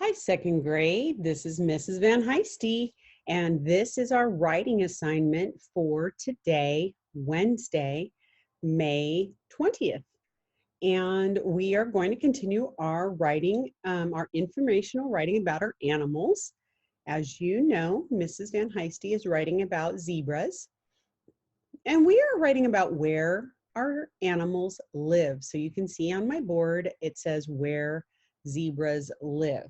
Hi, second grade. This is Mrs. Van Heisty, and this is our writing assignment for today, Wednesday, May 20th. And we are going to continue our writing, our informational writing about our animals. As you know, Mrs. Van Heisty is writing about zebras, and we are writing about where our animals live. So you can see on my board, it says where zebras live.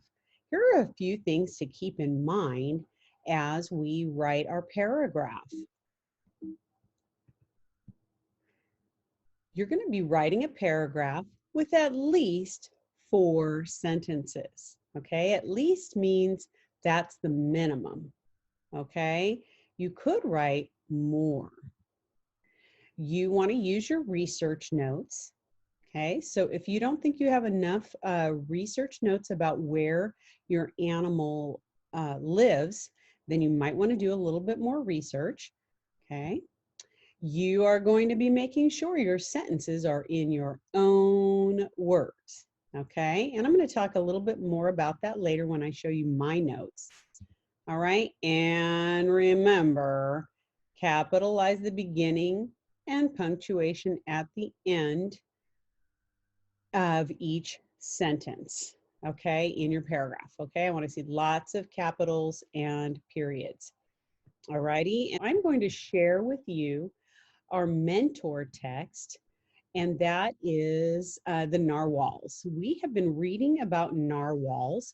Here are a few things to keep in mind as we write our paragraph. You're going to be writing a paragraph with at least 4 sentences. Okay, at least means that's the minimum. Okay, you could write more. You want to use your research notes. Okay, so if you don't think you have enough research notes about where your animal lives, then you might want to do a little bit more research. Okay, you are going to be making sure your sentences are in your own words. Okay, and I'm going to talk a little bit more about that later when I show you my notes. All right, and remember, capitalize the beginning and punctuation at the end of each sentence, okay, in your paragraph, okay? I want to see lots of capitals and periods. All righty, and I'm going to share with you our mentor text, and that is the narwhals. We have been reading about narwhals.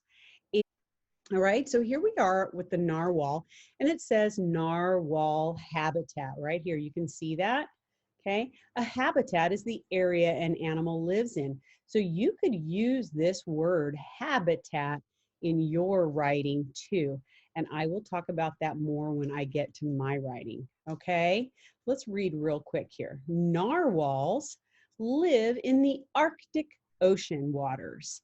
All right, so here we are with the narwhal, and it says narwhal habitat right here. You can see that. Okay, a habitat is the area an animal lives in. So you could use this word habitat in your writing too. And I will talk about that more when I get to my writing. Okay, let's read real quick here. Narwhals live in the Arctic Ocean waters.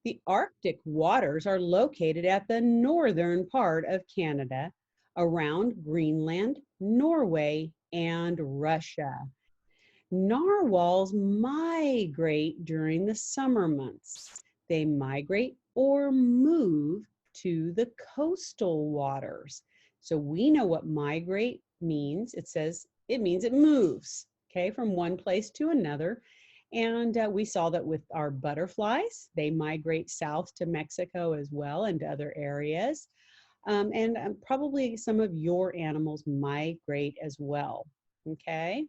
The Arctic waters are located at the northern part of Canada, around Greenland, Norway, and Russia. Narwhals migrate during the summer months. They migrate or move to the coastal waters. So we know what migrate means. It means it moves, okay, from one place to another. And we saw that with our butterflies. They migrate south to Mexico as well and to other areas. And probably some of your animals migrate as well, okay?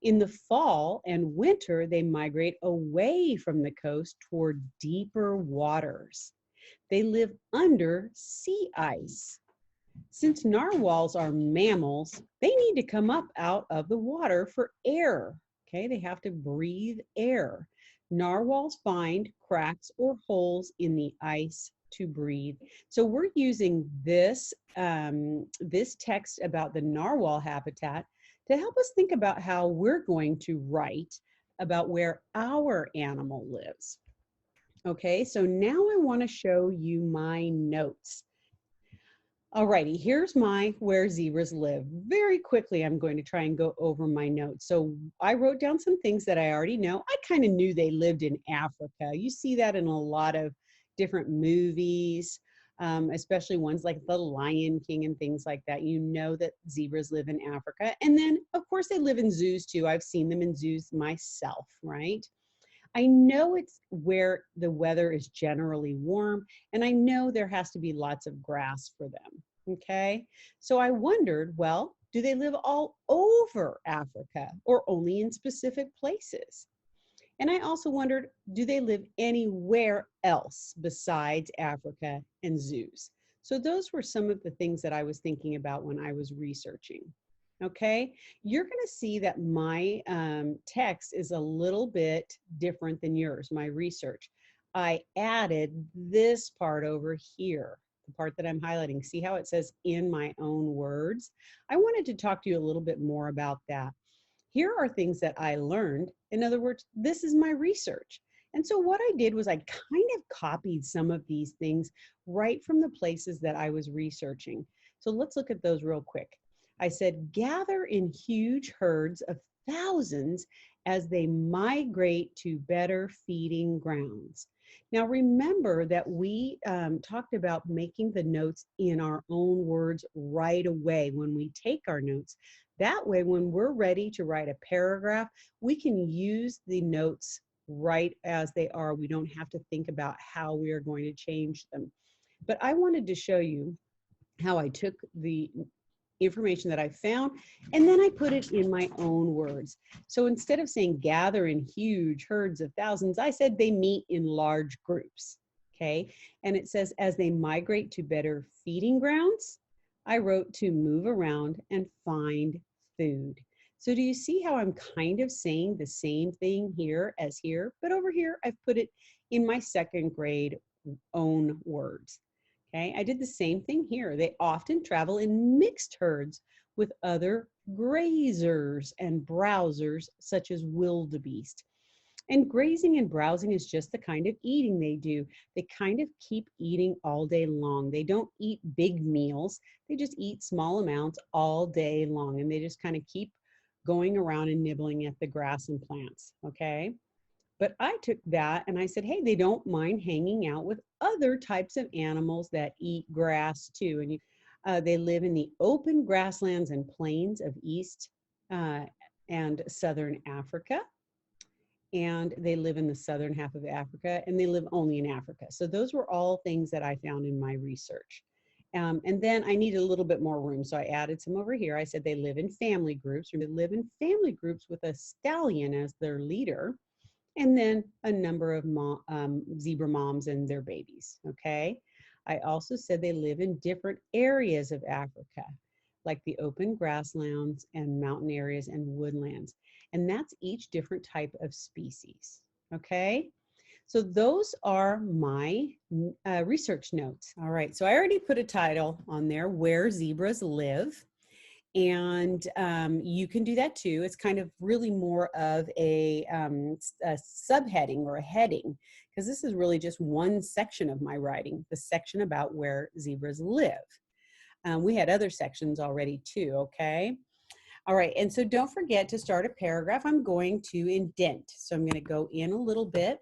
In the fall and winter, they migrate away from the coast toward deeper waters. They live under sea ice. Since narwhals are mammals, they need to come up out of the water for air. Okay, they have to breathe air. Narwhals find cracks or holes in the ice to breathe. So we're using this text about the narwhal habitat to help us think about how we're going to write about where our animal lives. Okay, so now I want to show you my notes. Alrighty, here's my where zebras live. Very quickly, I'm going to try and go over my notes. So I wrote down some things that I already know. I kind of knew they lived in Africa. You see that in a lot of different movies, especially ones like The Lion King and things like that. You know that zebras live in Africa. And then, of course, they live in zoos too. I've seen them in zoos myself, right? I know it's where the weather is generally warm, and I know there has to be lots of grass for them. Okay, so I wondered, well, do they live all over Africa or only in specific places? And I also wondered, do they live anywhere else besides Africa and zoos? So those were some of the things that I was thinking about when I was researching. Okay, you're going to see that my text is a little bit different than yours, my research. I added this part over here, the part that I'm highlighting. See how it says in my own words? I wanted to talk to you a little bit more about that. Here are things that I learned. In other words, this is my research. And so what I did was I kind of copied some of these things right from the places that I was researching. So let's look at those real quick. I said, gather in huge herds of thousands as they migrate to better feeding grounds. Now remember that we talked about making the notes in our own words right away when we take our notes. That way, when we're ready to write a paragraph, we can use the notes right as they are. We don't have to think about how we are going to change them. But I wanted to show you how I took the information that I found, and then I put it in my own words. So instead of saying gather in huge herds of thousands, I said they meet in large groups, okay? And it says as they migrate to better feeding grounds, I wrote to move around and find food. So do you see how I'm kind of saying the same thing here as here, but over here I've put it in my second grade own words. Okay, I did the same thing here. They often travel in mixed herds with other grazers and browsers, such as wildebeest. And grazing and browsing is just the kind of eating they do. They kind of keep eating all day long. They don't eat big meals. They just eat small amounts all day long. And they just kind of keep going around and nibbling at the grass and plants, okay? But I took that and I said, hey, they don't mind hanging out with other types of animals that eat grass too. And they live in the open grasslands and plains of East and Southern Africa. And they live in the southern half of Africa, and they live only in Africa. So those were all things that I found in my research. And then I needed a little bit more room, so I added some over here. I said they live in family groups. They live in family groups with a stallion as their leader, and then a number of zebra moms and their babies, okay? I also said they live in different areas of Africa, like the open grasslands and mountain areas and woodlands. And that's each different type of species, okay? So those are my research notes. All right, so I already put a title on there, Where Zebras Live. And you can do that too. It's kind of really more of a subheading or a heading, because this is really just one section of my writing, the section about where zebras live. We had other sections already too, okay? All right, and so don't forget to start a paragraph. I'm going to indent. So I'm gonna go in a little bit,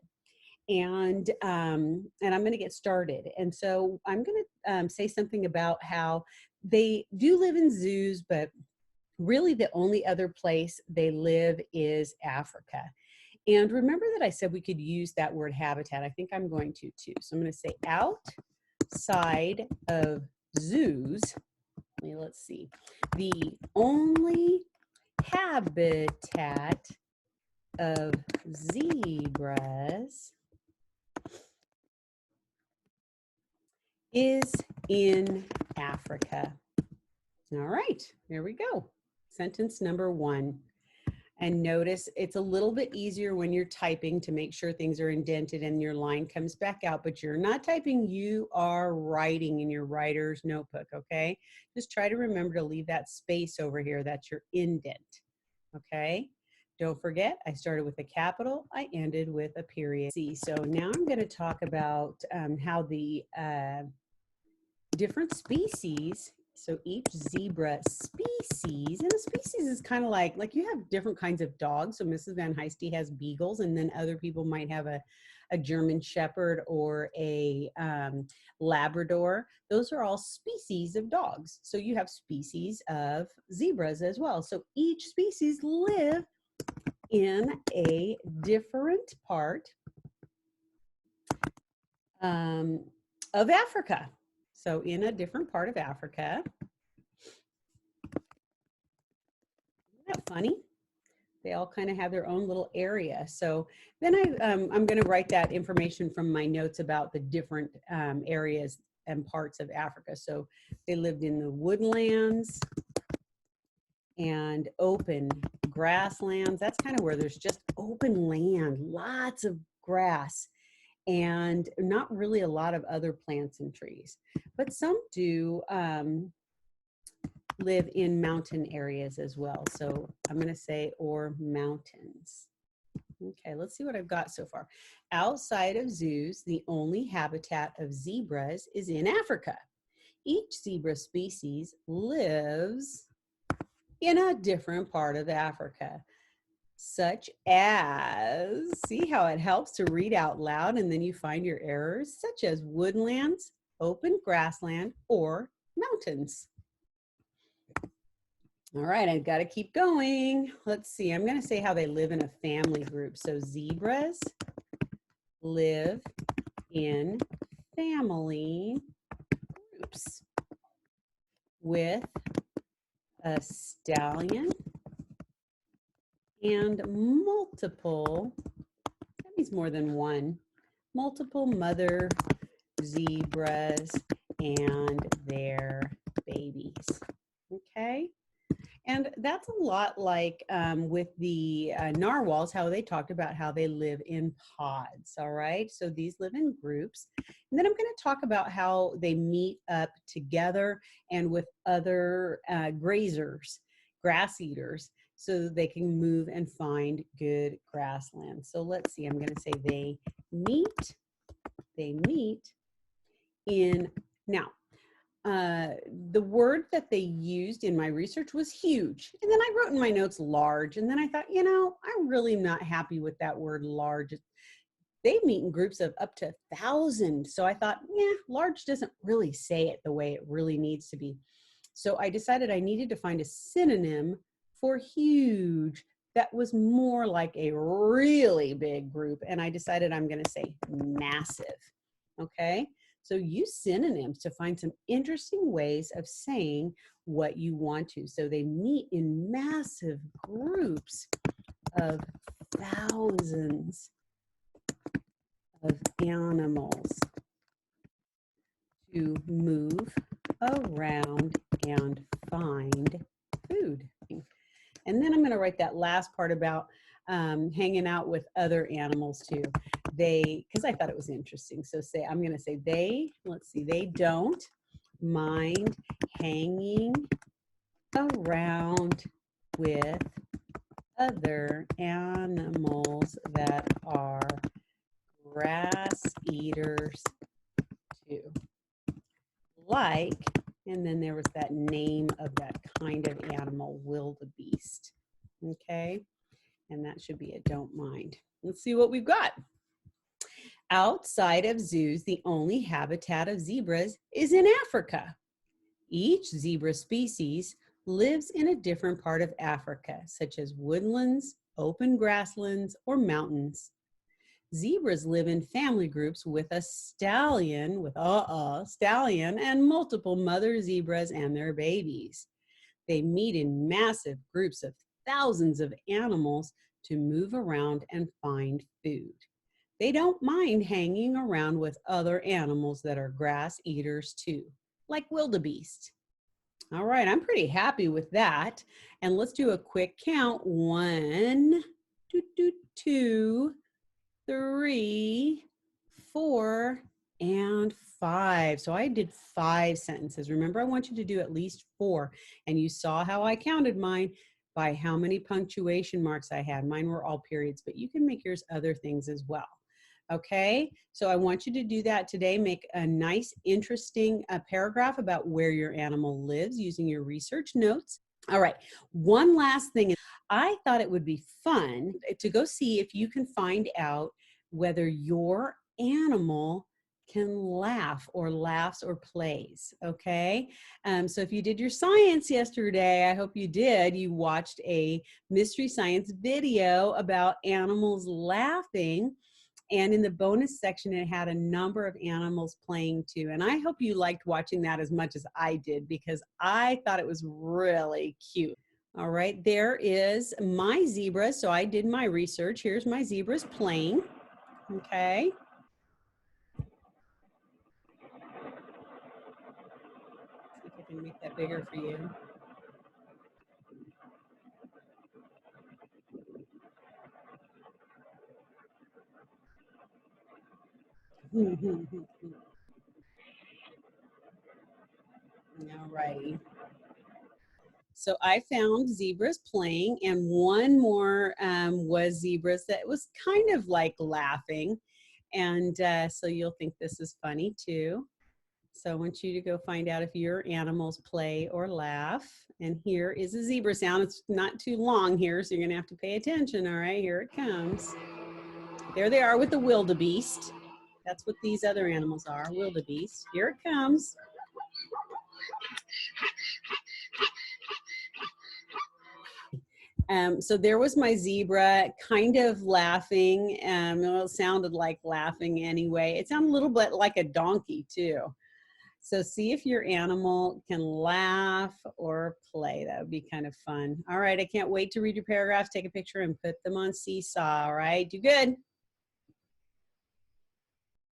and I'm going to get started. And so I'm going to say something about how they do live in zoos, but really the only other place they live is Africa. And remember that I said we could use that word habitat. I think I'm going to too. So I'm going to say outside of zoos. Let's see. The only habitat of zebras is in Africa. All right, here we go. Sentence number 1. And notice it's a little bit easier when you're typing to make sure things are indented and your line comes back out, but you're not typing, you are writing in your writer's notebook, okay? Just try to remember to leave that space over here. That's your indent, okay? Don't forget, I started with a capital, I ended with a period. So now I'm going to talk about how the different species, so each zebra species, and a species is kind of like you have different kinds of dogs. So Mrs. Van Heisty has beagles, and then other people might have a German Shepherd or a Labrador. Those are all species of dogs. So you have species of zebras as well. So each species live in a different part of Africa. So in a different part of Africa. Isn't that funny? They all kind of have their own little area. So then I'm going to write that information from my notes about the different areas and parts of Africa. So they lived in the woodlands and open grasslands. That's kind of where there's just open land, lots of grass, and not really a lot of other plants and trees. But some do live in mountain areas as well. So I'm going to say or mountains. Okay, let's see what I've got so far. Outside of zoos, the only habitat of zebras is in Africa. Each zebra species lives in a different part of Africa. such as, see how it helps to read out loud and then you find your errors, such as woodlands, open grassland, or mountains. All right, I've got to keep going. Let's see, I'm going to say how they live in a family group. So zebras live in family groups with a stallion and multiple, that means more than one, multiple mother zebras and their babies. Okay. And that's a lot like with the narwhals, how they talked about how they live in pods, all right? So these live in groups. And then I'm going to talk about how they meet up together and with other grazers, grass eaters, so they can move and find good grassland. So let's see, I'm going to say they meet in, now, the word that they used in my research was huge. And then I wrote in my notes large. And then I thought, you know, I'm really not happy with that word large. They meet in groups of up to 1,000. So I thought, yeah, large doesn't really say it the way it really needs to be. So I decided I needed to find a synonym for huge that was more like a really big group. And I decided I'm going to say massive. Okay. So use synonyms to find some interesting ways of saying what you want to. So they meet in massive groups of thousands of animals to move around and find food. And then I'm going to write that last part about hanging out with other animals too. Because I thought it was interesting. So I'm going to say they, let's see, they don't mind hanging around with other animals that are grass eaters too. Like, and then there was that name of that kind of animal, wildebeest. Okay, and that should be a don't mind. Let's see what we've got. Outside of zoos, the only habitat of zebras is in Africa. Each zebra species lives in a different part of Africa, such as woodlands, open grasslands, or mountains. Zebras live in family groups with a stallion, and multiple mother zebras and their babies. They meet in massive groups of thousands of animals to move around and find food. They don't mind hanging around with other animals that are grass eaters too, like wildebeest. All right, I'm pretty happy with that. And let's do a quick count. 1, 2, 3, 4, and 5. So I did 5 sentences. Remember, I want you to do at least 4. And you saw how I counted mine by how many punctuation marks I had. Mine were all periods, but you can make yours other things as well. Okay, so I want you to do that today. Make a nice, interesting paragraph about where your animal lives using your research notes. All right, one last thing. I thought it would be fun to go see if you can find out whether your animal can laugh or laughs or plays, okay? So if you did your science yesterday, I hope you did, you watched a Mystery Science video about animals laughing. And in the bonus section, it had a number of animals playing too. And I hope you liked watching that as much as I did, because I thought it was really cute. All right, there is my zebra. So I did my research. Here's my zebras playing. Okay. See if I can make that bigger for you. All righty. So I found zebras playing, and one more was zebras that was kind of like laughing. And so you'll think this is funny too. So I want you to go find out if your animals play or laugh. And here is a zebra sound. It's not too long here, so you're gonna have to pay attention. All right, here it comes. There they are with the wildebeest. That's what these other animals are, wildebeest. Here it comes. So there was my zebra kind of laughing. Well, it sounded like laughing anyway. It sounded a little bit like a donkey too. So see if your animal can laugh or play. That would be kind of fun. All right, I can't wait to read your paragraphs, take a picture and put them on Seesaw. All right, do good.